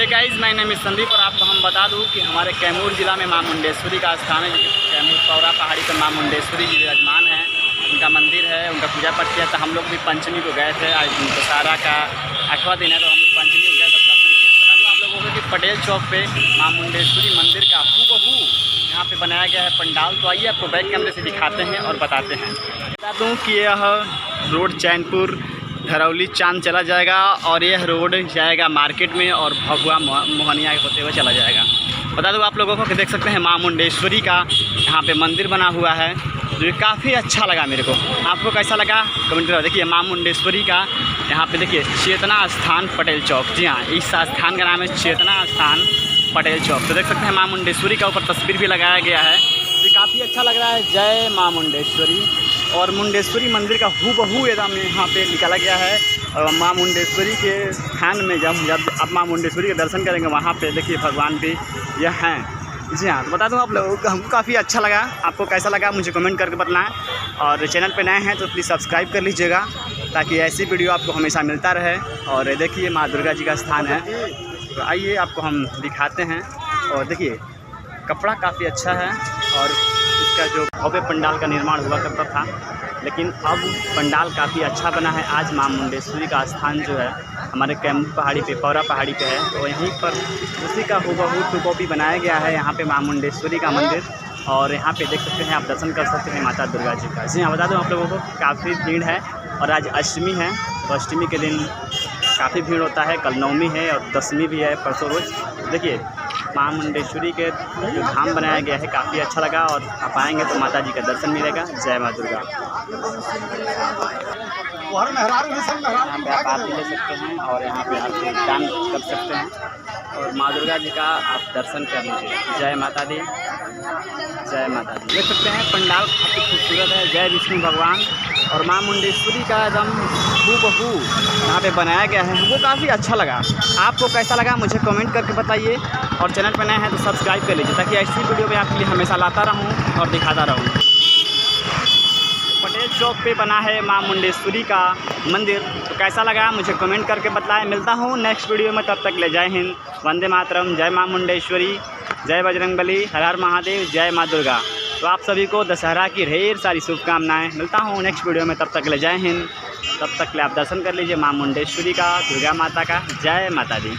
Hey guys, my name is Sandeep और आपको हम बता दूं कि हमारे कैमूर ज़िला में मां मुंडेश्वरी का स्थान है। कैमूर पौरा पहाड़ी पर मां मुंडेश्वरी जी विराजमान है, उनका मंदिर है, उनका पूजा पाठ किया था। हम लोग भी पंचमी को गए थे, आज दशहरा का 8वां दिन है, तो हम लोग पंचमी को गए तो दर्शन किए। बता दूँ आप लोगों को कि पटेल चौक पे मां मुंडेश्वरी मंदिर का हूबहू यहाँ पे बनाया गया है पंडाल। तो आइए आपको बैक कैमरे से दिखाते हैं और बताते हैं। बता दूँ कि यह रोड चैनपुर धरौली चांद चला जाएगा और यह रोड जाएगा मार्केट में और भगवा मोहनिया होते हुए चला जाएगा। बता दूँ आप लोगों को कि देख सकते हैं मां मुंडेश्वरी का यहाँ पे मंदिर बना हुआ है, जो ये काफ़ी अच्छा लगा मेरे को। आपको कैसा लगा कमेंट करो। देखिए मां मुंडेश्वरी का यहाँ पे देखिए चेतना स्थान पटेल चौक। जी हाँ, इस स्थान का नाम है चेतना स्थान पटेल चौक। तो देख सकते हैं मां मुंडेश्वरी का ऊपर तस्वीर भी लगाया गया है, तो काफ़ी अच्छा लग रहा है। जय मां मुंडेश्वरी। और मुंडेश्वरी मंदिर का हूबहू एकदम यहाँ पे निकाला गया है। और मां मुंडेश्वरी के स्थान में जब आप मां मुंडेश्वरी के दर्शन करेंगे वहाँ पे देखिए भगवान भी यह हैं। जी हाँ, तो बता दूँ आप लोगों को हमको काफ़ी अच्छा लगा। आपको कैसा लगा मुझे कमेंट करके बताना है। और चैनल पे नए हैं तो प्लीज़ सब्सक्राइब कर लीजिएगा ताकि ऐसी वीडियो आपको हमेशा मिलता रहे। और देखिए माँ दुर्गा जी का स्थान है, तो आइए आपको हम दिखाते हैं। और देखिए कपड़ा काफ़ी अच्छा है और इसका जो भव्य पंडाल का निर्माण हुआ करता था, लेकिन अब पंडाल काफ़ी अच्छा बना है। आज मां मुंडेश्वरी का स्थान जो है हमारे कैमूर पहाड़ी पे, पौरा पहाड़ी पे है, तो यहीं पर उसी का हूबहू टू कॉपी बनाया गया है यहाँ पे मां मुंडेश्वरी का मंदिर। और यहाँ पे देख सकते हैं, आप दर्शन कर सकते हैं माता दुर्गा जी का। जी हाँ, बता दूँ आप लोगों को काफ़ी भीड़ है और आज अष्टमी है, तो अष्टमी के दिन काफ़ी भीड़ होता है। कल नवमी है और दशमी भी है परसों रोज़। देखिए मां मुंडेश्वरी के जो धाम बनाया गया है काफ़ी अच्छा लगा और आप आएँगे तो माता जी का दर्शन मिलेगा। जय माँ दुर्गा। यहाँ पे आप आरती ले सकते हैं और यहाँ पे आप दान कर सकते हैं और माँ दुर्गा जी का आप दर्शन कर लीजिए। जय माता दी, जय माता दी। देख सकते हैं पंडाल काफ़ी खूबसूरत है। जय विष्णु भगवान। और मां मुंडेश्वरी का एकदम हूबहू यहाँ पे बनाया गया है, हमको काफ़ी अच्छा लगा। आपको कैसा लगा मुझे कमेंट करके बताइए। और चैनल पर नए हैं तो सब्सक्राइब कर लीजिए ताकि ऐसी वीडियो मैं आपके लिए हमेशा लाता रहूँ और दिखाता रहूँ। पटेल चौक पे बना है मां मुंडेश्वरी का मंदिर, तो कैसा लगा मुझे कमेंट करके बताएं। मिलता हूँ नेक्स्ट वीडियो में, तब तक ले जय हिंद, वंदे मातरम, जय मां मुंडेश्वरी, जय बजरंगबली, हर हर महादेव, जय मां दुर्गा। तो आप सभी को दशहरा की ढेर सारी शुभकामनाएं। मिलता हूँ नेक्स्ट वीडियो में, तब तक ले जय हिंद। तब तक ले आप दर्शन कर लीजिए मां मुंडेश्वरी का, दुर्गा माता का। जय माता दी।